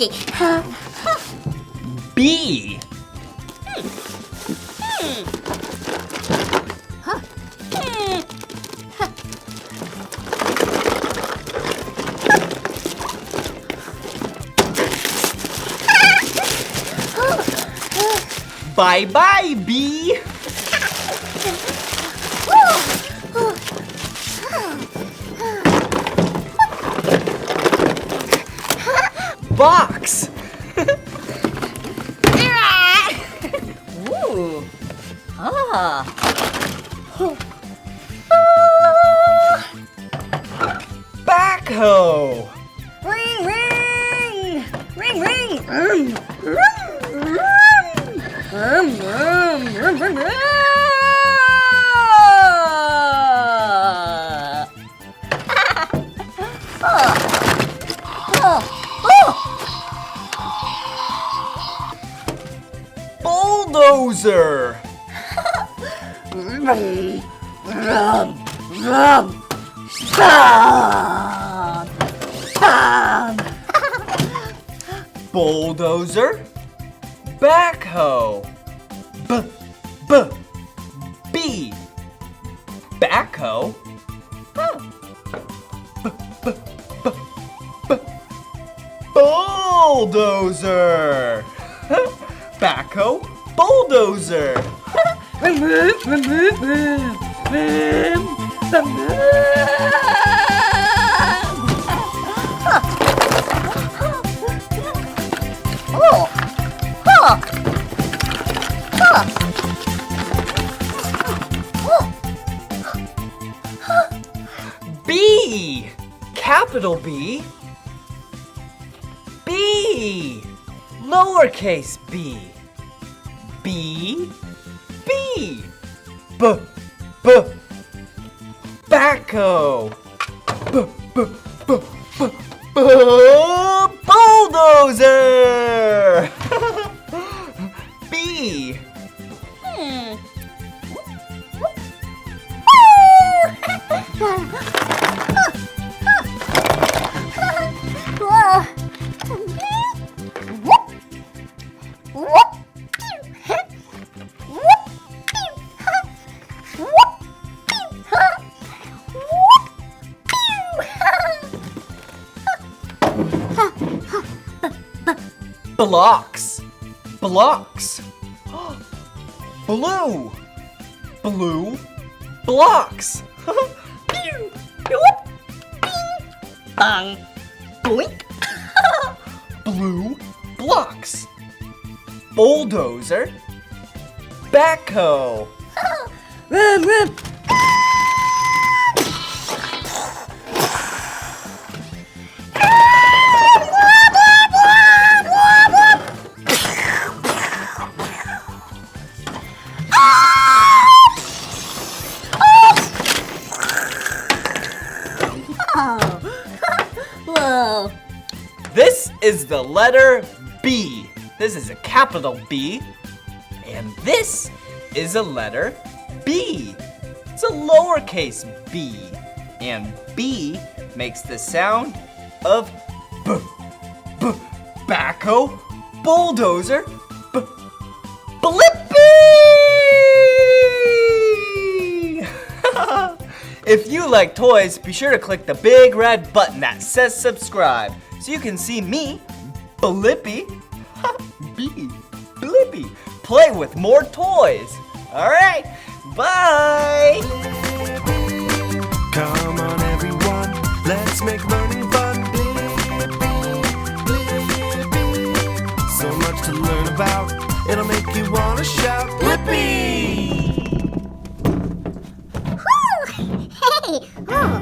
Okay. B. Bye-bye, B. Box. Ooh. Ah. Backhoe. Ring, ring. Ring, ring. Bulldozer. Bulldozer. Backhoe. B. Backhoe. Bulldozer. Backhoe. Bulldozer. B. Capital B. B. Lowercase b. B. B. Backhoe. Bulldozer. B. Blocks. Blocks. Blue. Blue. Blocks. Bang. Boink. Blue blocks. Bulldozer. Backhoe. Run, run. Whoa. This is the letter B. This is a capital B. And this is a letter B. It's a lowercase b. And B makes the sound of B. Backhoe, bulldozer, Blippi! If you like toys, be sure to click the big red button that says subscribe so you can see me, Blippi, Blippi, play with more toys. All right, bye! Come on everyone, let's make learning fun. So much to learn about, it'll make you wanna shout, Blippi! Hey! Oh!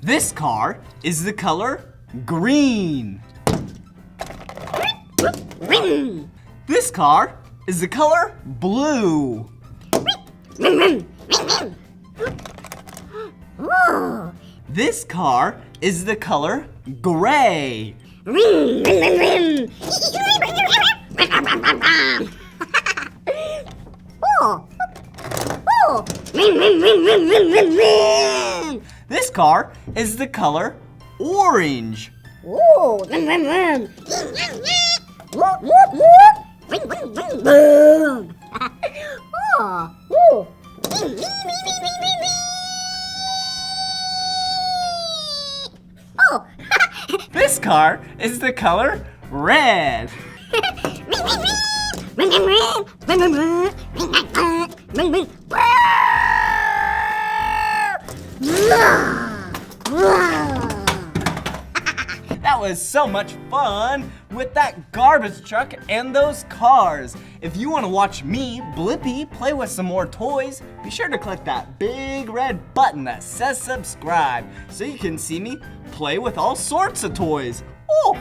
This car is the color green. This car is the color blue. This car is the color gray. This car is the color orange. This car is the color red. That was so much fun with that garbage truck and those cars. If you want to watch me, Blippi, play with some more toys, be sure to click that big red button that says subscribe so you can see me play with all sorts of toys. Oh!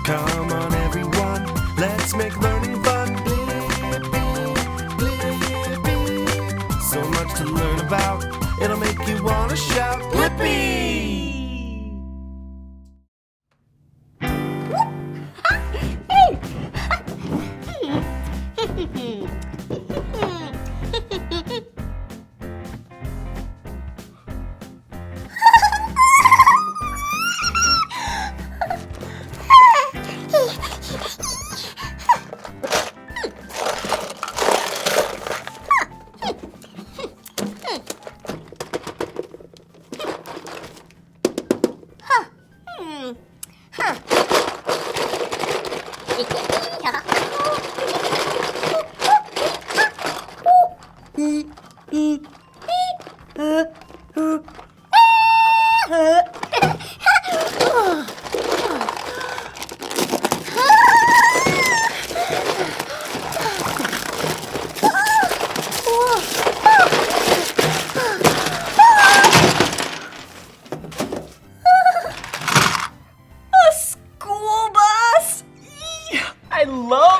Come on, everyone, let's make learning fun. So much to learn about, it'll make you want to shout, Blippi!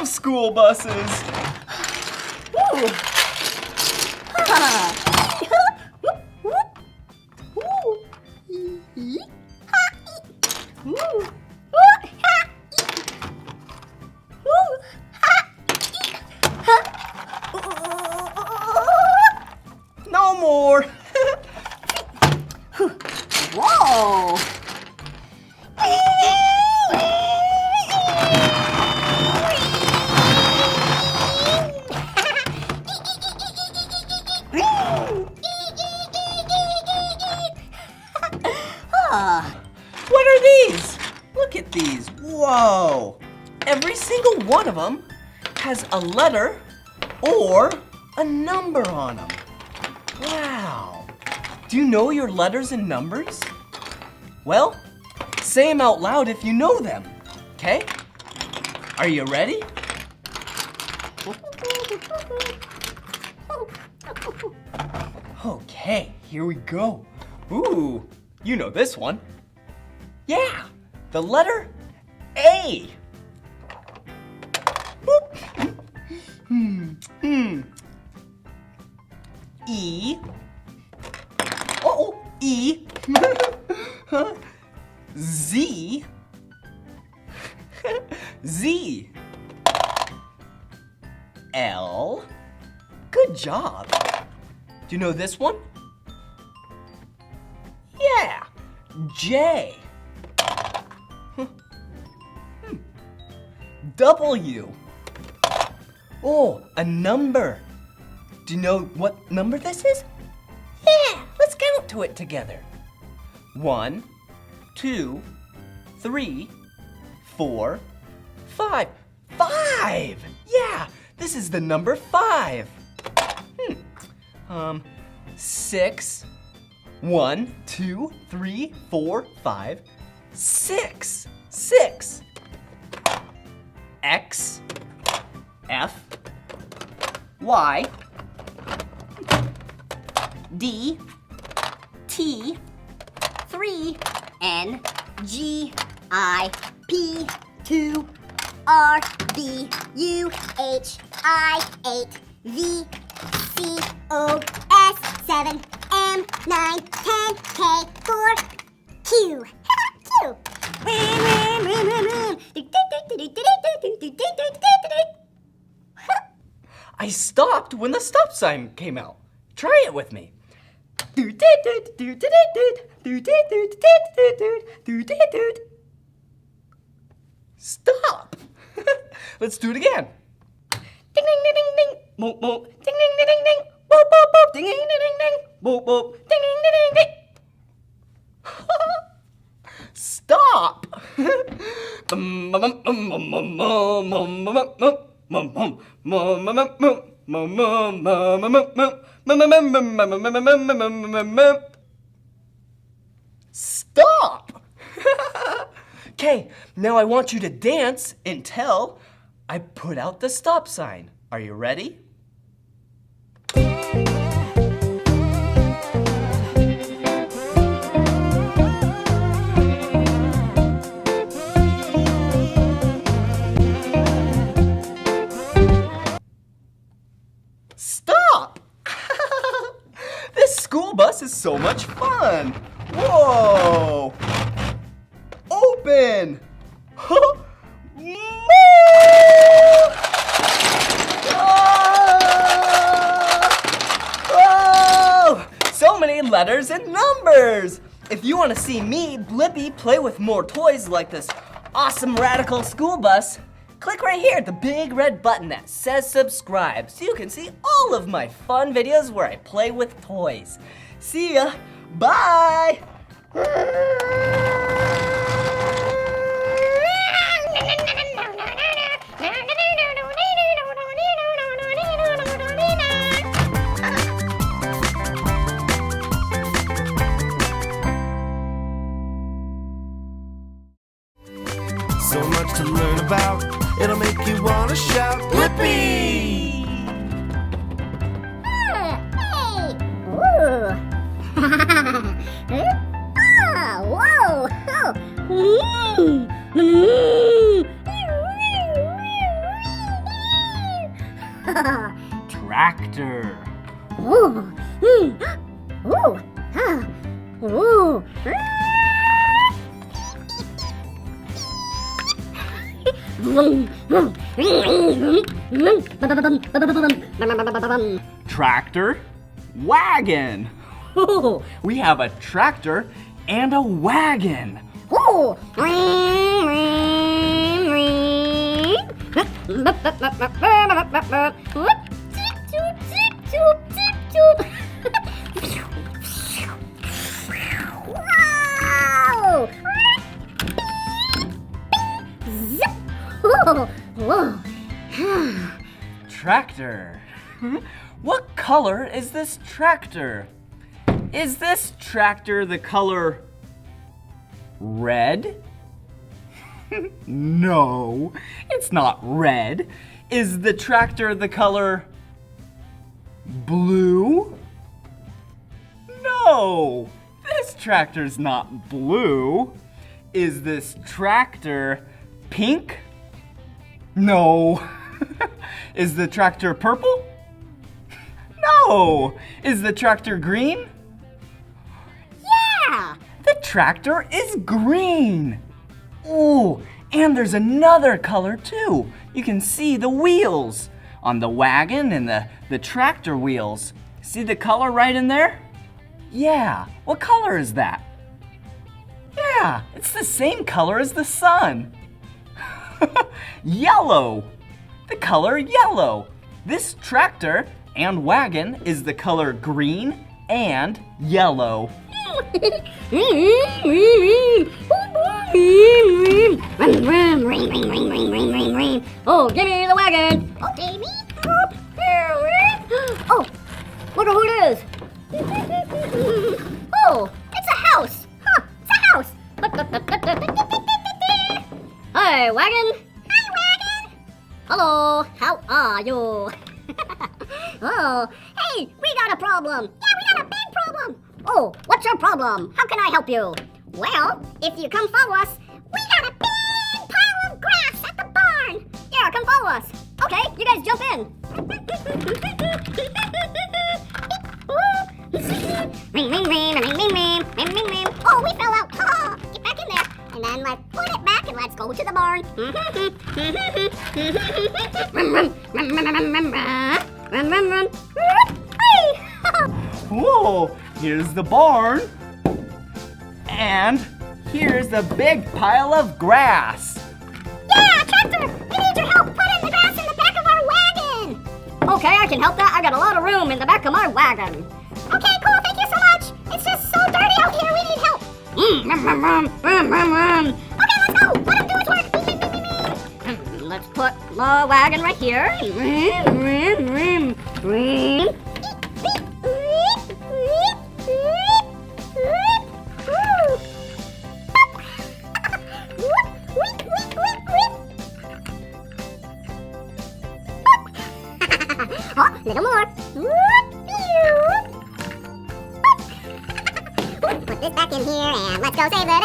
School buses. No more. Whoa! What are these? Look at these. Whoa! Every single one of them has a letter or a number on them. Wow! Do you know your letters and numbers? Well, say them out loud if you know them, okay? Are you ready? Okay, here we go. Ooh, you know this one. Yeah, the letter A. E. Oh, E. Z. Z. L. Good job. Do you know this one? Yeah, J. W. Oh, a number. Do you know what number this is? Yeah, let's count to it together. 1, 2, 3, 4, 5. 5! Yeah, this is the number 5. 6, 1, 2, 3, 4, 5, 6. 6. X, F, Y, D, T, 3, N, G, I, P, 2, R, B, U, H, I, 8, V, C, O, S, 7, M, 9, 10, K, 4, Q. Q. I stopped when the stop sign came out. Try it with me. Stop. Let's do it again. Ding ding ding ding ding. Boop boop. Ding ding ding ding ding. Boop boop boop. Ding ding ding ding ding. Boop boop. Ding ding ding ding ding. Stop. Stop. Okay, now I want you to dance until I put out the stop sign. Are you ready? Stop! This school bus is so much fun! Whoa! Open! Move! Whoa! So many letters and numbers! If you want to see me, Blippi, play with more toys like this awesome radical school bus, click right here, the big red button that says subscribe, so you can see all of my fun videos where I play with toys. See ya! Bye! So much to learn about, it'll make you wanna shout, Blippi! Tractor. Tractor. Wagon. We have a tractor and a wagon. Tractor. What color is this tractor? Is this tractor the color red? No, it's not red. Is the tractor the color blue? No, this tractor's not blue. Is this tractor pink? No. Is the tractor purple? No. Is the tractor green? Yeah! The tractor is green. Ooh, and there's another color too. You can see the wheels on the wagon and the tractor wheels. See the color right in there? Yeah, what color is that? Yeah, it's the same color as the sun. Yellow. The color yellow. This tractor and wagon is the color green and yellow. Oh, give me the wagon. Okay, me. Oh, wonder who it is. Oh, are you? Oh, hey, we got a problem. Yeah, we got a big problem. Oh, what's your problem? How can I help you? Well, if you come follow us, we got a big pile of grass at the barn. Yeah, come follow us. Okay, you guys jump in. Ring, ring, ring, ring, ring, ring, ring, ring, ring. Oh, we fell out. Get back in there. And then let's put it back and let's go to the barn. Whoa, here's the barn. And here's the big pile of grass. Yeah, Tractor, we need your help putting the grass in the back of our wagon. Okay, I can help that. I got a lot of room in the back of my wagon. Okay, cool, thank you so much. It's just so dirty out here, we need help. Okay, let's go. Let him do his work. Let's put the wagon right here. Oh, little more. Put this back in here and let's go save the day.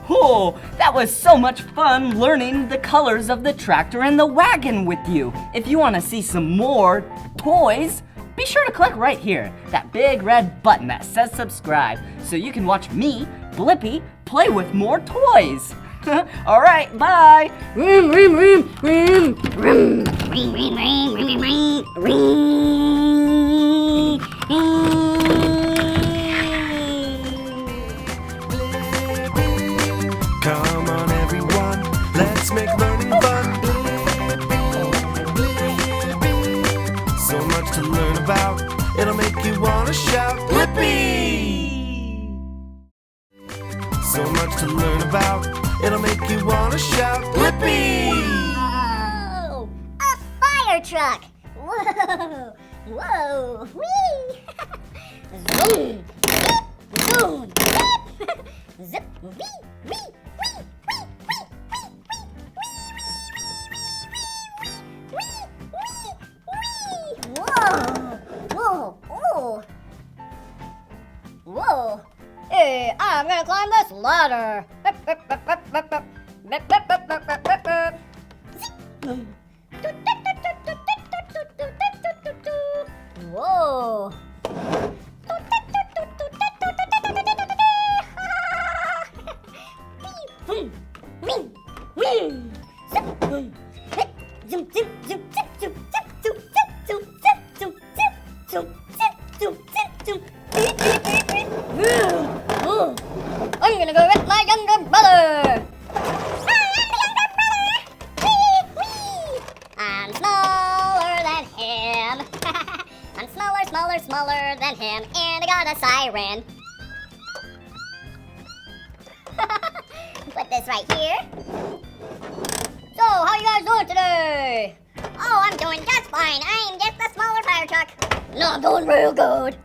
Oh, that was so much fun learning the colors of the tractor and the wagon with you. If you want to see some more toys, be sure to click right here, that big red button that says subscribe, so you can watch me, Blippi, play with more toys. All right, bye. Come on, everyone, let's make learning fun. So much to learn about, it'll make you wanna shout, Blippi! So much to learn about, it'll make you wanna shout, Blippi! Whoa! A fire truck! Whoa! Whoa! Whee! Zoom! Zoom! Zip! Wee! Wee! Wee! Wee! Wee! Wee! Whoa! Whoa! Oh! Whoa! Hey, I'm gonna climb this ladder. Whoa! I'm gonna go with my younger brother. I'm smaller than him. I'm smaller than him, and I got a siren. Put this right here. So, how you guys doing today? Oh, I'm doing just fine. I'm just a smaller fire truck. No, I'm doing real good.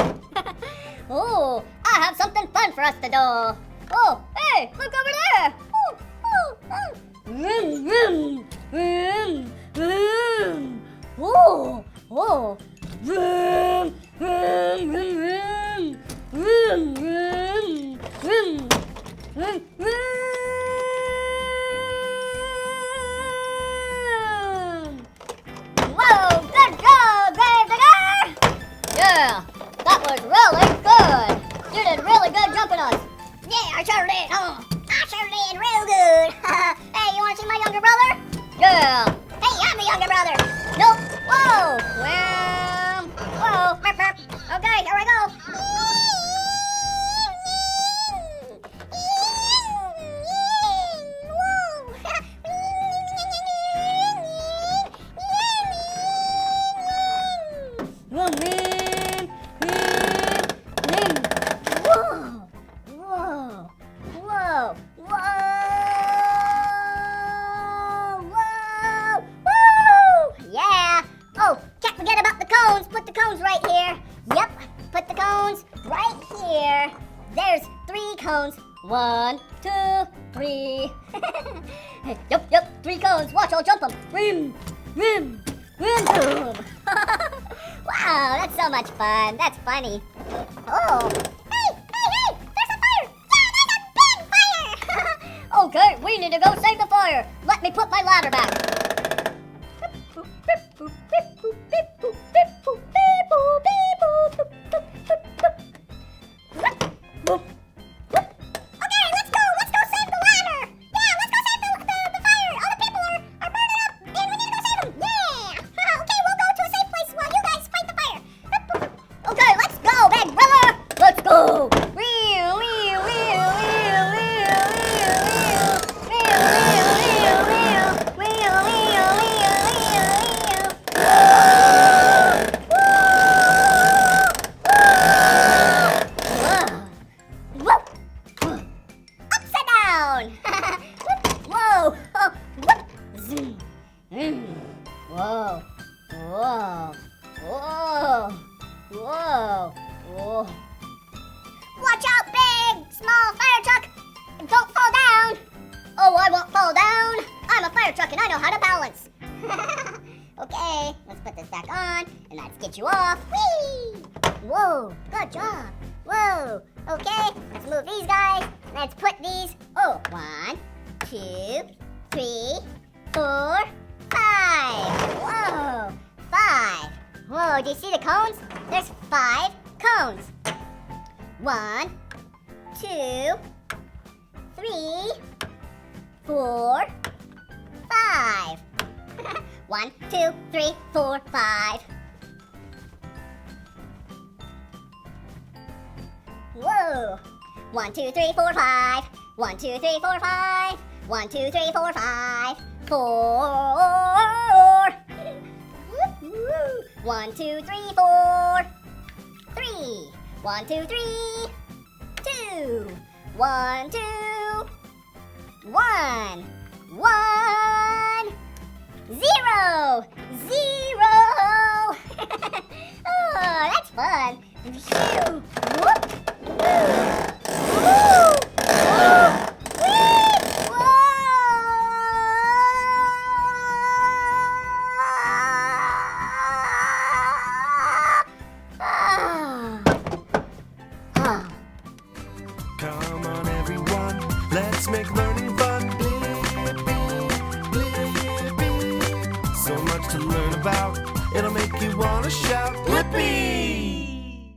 Oh, I have something fun for us to do. Oh, hey, look over there. Oh, oh, oh. Vroom, vroom, vroom, vroom. Whoa, whoa. Vroom, vroom, vroom, vroom, vroom, vroom, vroom, vroom, vroom. Whoa, good job, Grave Digger! Yeah, that was really good. You did really good jumping us. Yeah, I sure did, huh? I sure did real good. Hey, you want to see my younger brother? Yeah. Hey, I'm the younger brother. Nope. Whoa. Well, whoa. Burp, burp. Okay, here we go. There's 3 cones 1, 2, 3. Yup, 3 cones. Watch, I'll jump them. Rim, rim, rim, boom. Wow, that's so much fun. That's funny. Oh. Hey, there's a fire. Yeah, there's a big fire. Okay, we need to go save the fire. Let me put my ladder back. Whoa. Watch out, big, small fire truck! Don't fall down! Oh, I won't fall down! I'm a fire truck and I know how to balance! Okay, let's put this back on, and let's get you off. Whee! Whoa, good job. Whoa, okay, let's move these guys. Let's put these, 1, 2, 3, 4, 5. Whoa, 5. Whoa, do you see the cones? There's 5 cones. 1, 2, 3, 4, 5. 1, 2, 3, 4, 5. Whoa! 1, 2, 3, 4, 5. 1, 2, 3, 4, 5. 1, 2, 3, 4, 5. 4. 1, 2, 3, 4. 3. 1, 2, 3. 2. 1, 2. 1. 1. 0. 0. Oh, that's fun. Phew. Whoop. Woo. Come on, everyone, let's make learning fun. Blippi. So much to learn about, it'll make you want to shout, Blippi!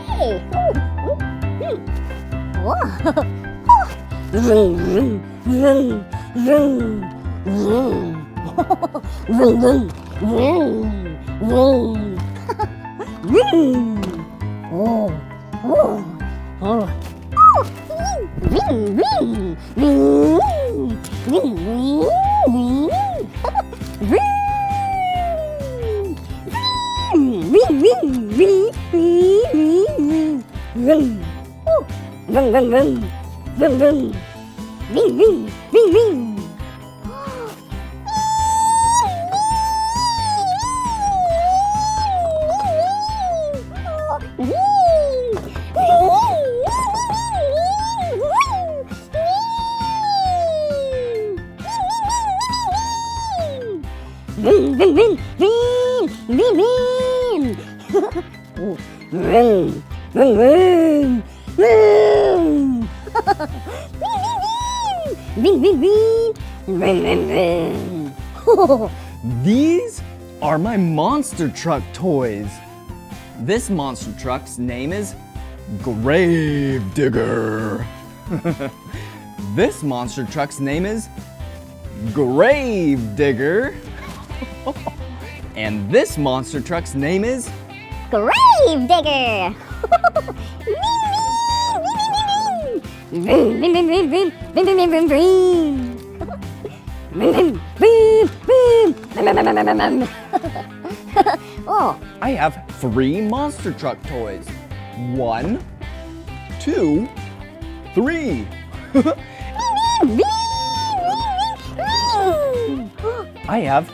Hey! Whoa! Vroom, vroom, vroom, vroom, vroom. Vroom, vroom, vroom, vroom. Vroom. Oh, oh, oh. Vroom, vroom, vroom, vroom, vroom. Vroom. Vroom, vroom, vroom, vroom, vroom. Vroom, vroom, vroom, vroom, vroom. Vroom, vroom, vroom, vroom. Vroom, vroom, vroom, vroom, vroom, vroom. Vroom, vroom, vroom, vroom. Vroom, vroom, vroom, vroom, vroom, vroom. These are my monster truck toys. This monster truck's name is Gravedigger. This monster truck's name is Gravedigger. And this monster truck's name is Gravedigger. Vroom, vroom, vroom, vroom, vroom, vroom, vroom, vroom, vroom. Vroom, vroom, vroom, vroom. Oh, I have 3 monster truck toys. 1, 2, 3. I have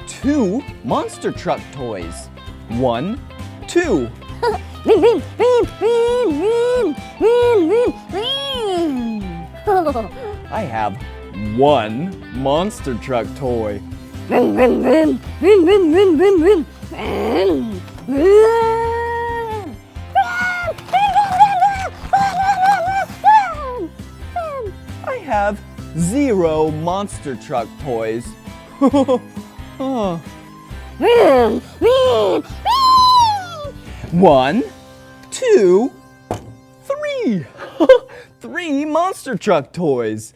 2 monster truck toys. 1, 2. Win, win, win, win, win, win, win, win. I have one monster truck toy. Win, win, win, win, win, win, win, win. Win, win. I have 0 monster truck toys. Oh. Win, win, win. 1, 2, 3. 3 monster truck toys.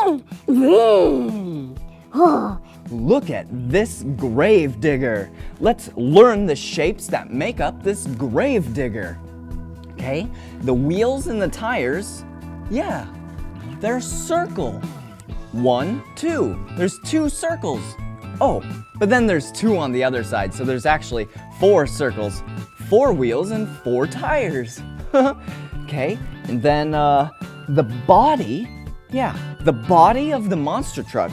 Win, win. Oh. Look at this grave digger. Let's learn the shapes that make up this grave digger. Okay, the wheels and the tires, yeah, they're circle. 1, 2, there's 2 circles. Oh, but then there's 2 on the other side, so there's actually 4 circles, 4 wheels and 4 tires. Okay, and then the body, yeah, the body of the monster truck.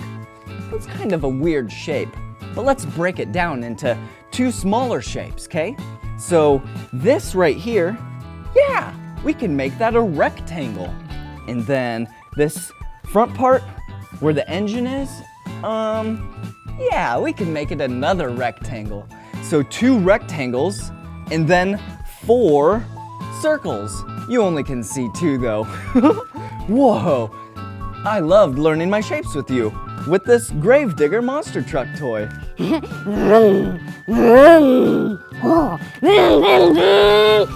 That's kind of a weird shape, but let's break it down into 2 smaller shapes, okay? So this right here, yeah, we can make that a rectangle. And then this front part where the engine is, yeah, we can make it another rectangle. So 2 rectangles and then 4 circles. You only can see 2 though. Whoa, I loved learning my shapes with you, with this Gravedigger monster truck toy. Vroom, vroom. Oh, vroom, vroom, vroom.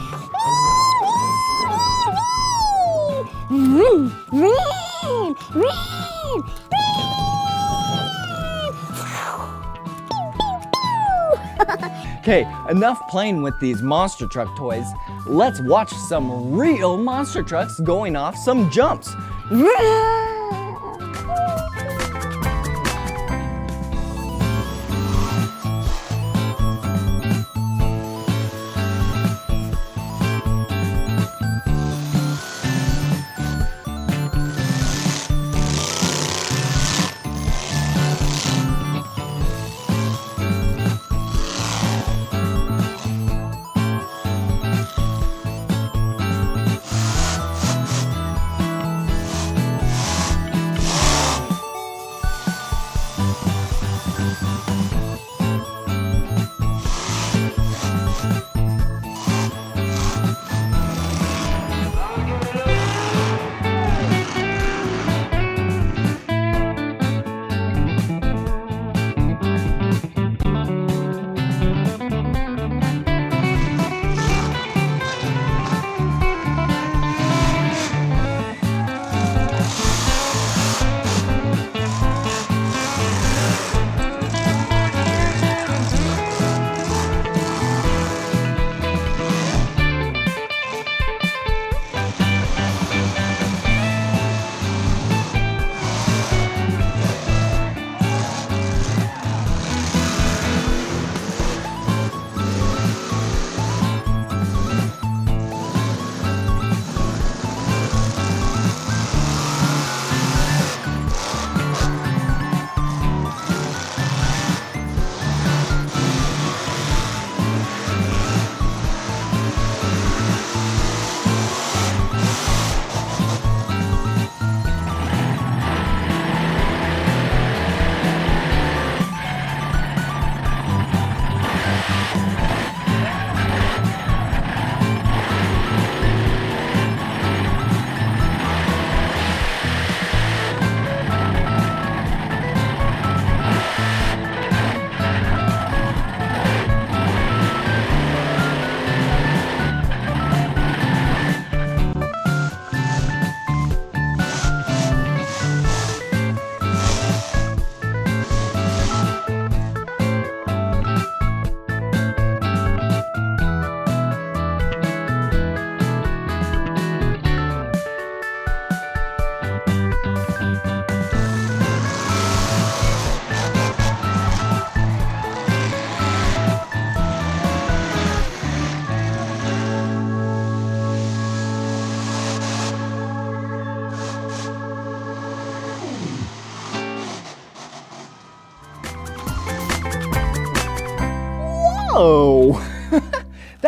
Vroom, vroom, vroom, Okay, enough playing with these monster truck toys. Let's watch some real monster trucks going off some jumps. Whoa!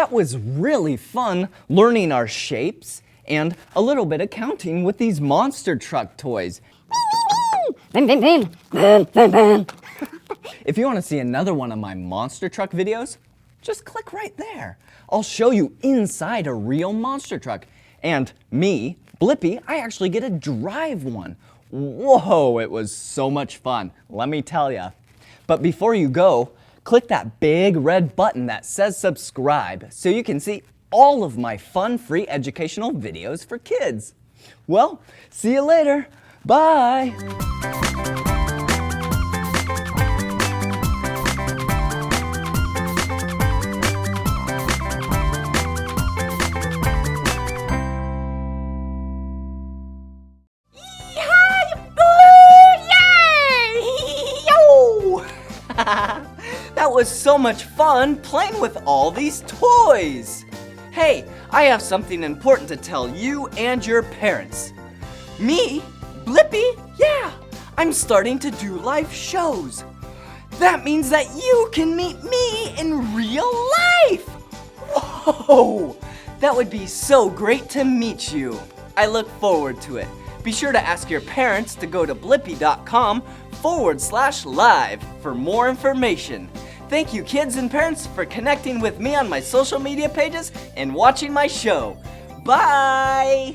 That was really fun learning our shapes and a little bit of counting with these monster truck toys. If you want to see another one of my monster truck videos, just click right there. I'll show you inside a real monster truck. And me, Blippi, I actually get to drive one. Whoa, it was so much fun, let me tell ya. But before you go, click that big red button that says subscribe so you can see all of my fun, free educational videos for kids. Well, see you later. Bye. That was so much fun playing with all these toys. Hey, I have something important to tell you and your parents. Me, Blippi, yeah, I'm starting to do live shows. That means that you can meet me in real life. Whoa, that would be so great to meet you. I look forward to it. Be sure to ask your parents to go to blippi.com/live for more information. Thank you, kids and parents, for connecting with me on my social media pages and watching my show. Bye!